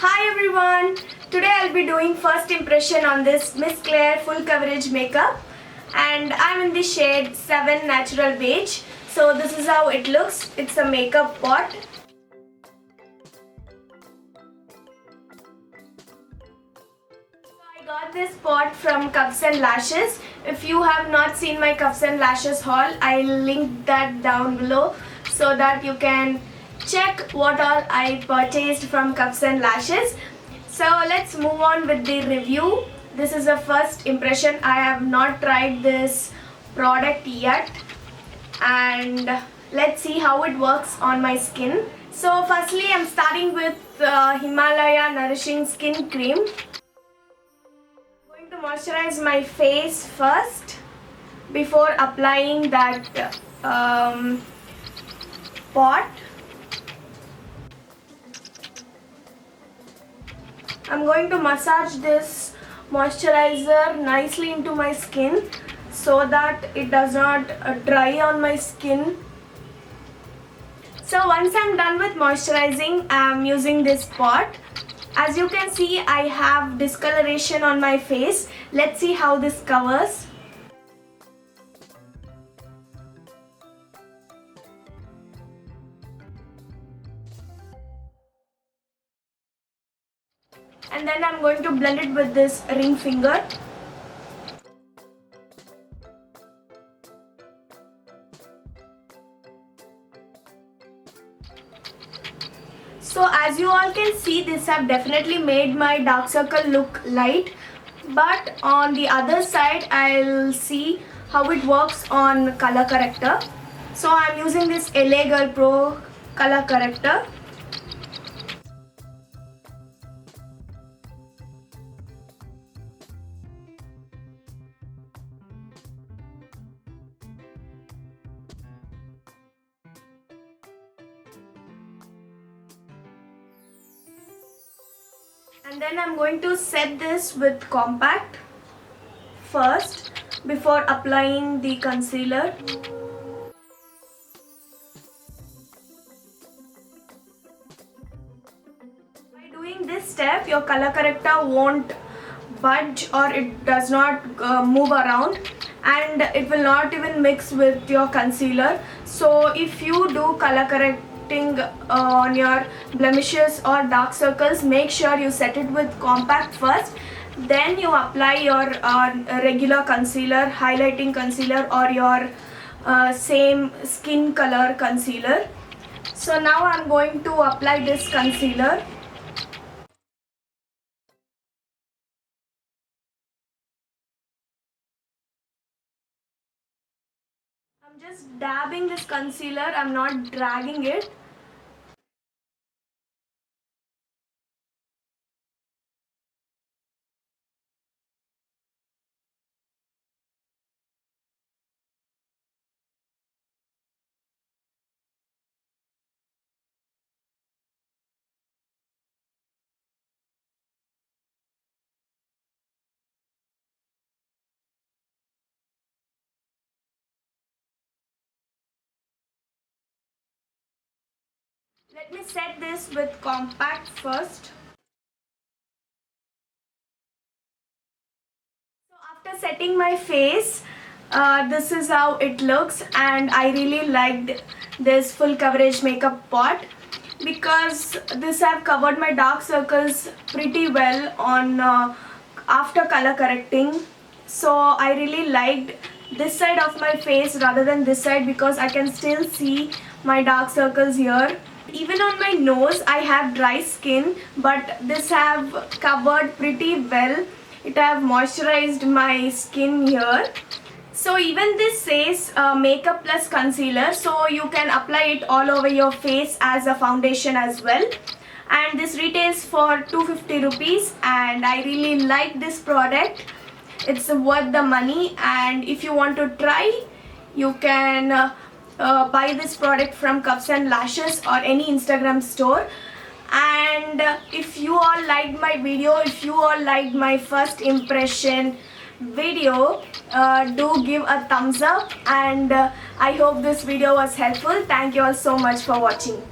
Hi everyone! Today I'll be doing first impression on this Miss Claire full coverage makeup, and I'm in the shade 7 Natural Beige. So this is how it looks. It's a makeup pot. I got this pot from Cuffs and Lashes. If you have not seen my Cuffs and Lashes haul, I'll link that down below so that you can check what all I purchased from Cuffs and Lashes. So let's move on with the review. This is a first impression. I have not tried this product yet, and let's see how it works on my skin. So firstly, I'm starting with Himalaya Nourishing Skin Cream. I'm going to moisturize my face first before applying that pot. I'm going to massage this moisturizer nicely into my skin so that it does not dry on my skin. So once I'm done with moisturizing, I'm using this pot. As you can see, I have discoloration on my face. Let's see how this covers. And then I'm going to blend it with this ring finger. So as you all can see, this have definitely made my dark circle look light. But on the other side, I'll see how it works on color corrector. So I'm using this LA Girl Pro color corrector. And then I'm going to set this with compact first before applying the concealer. By doing this step, your color corrector won't budge or it does not move around, and it will not even mix with your concealer. So if you do color correcting on your blemishes or dark circles, make sure you set it with compact first, then you apply your regular concealer, highlighting concealer, or your same skin color concealer. So now I'm going to apply this concealer. I'm just dabbing this concealer, I'm not dragging it. Let me set this with compact first. So after setting my face, this is how it looks, and I really liked this full coverage makeup pot because this have covered my dark circles pretty well on after color correcting. So I really liked this side of my face rather than this side because I can still see my dark circles here. Even on my nose, I have dry skin, but this have covered pretty well. It have moisturized my skin here. So even this says makeup plus concealer, so you can apply it all over your face as a foundation as well. And this retails for 250 rupees, and I really like this product. It's worth the money, and if you want to try, you can buy this product from Cuffs and Lashes or any Instagram store. And if you all liked my video, if you all liked my first impression video, do give a thumbs up, and I hope this video was helpful. Thank you all so much for watching.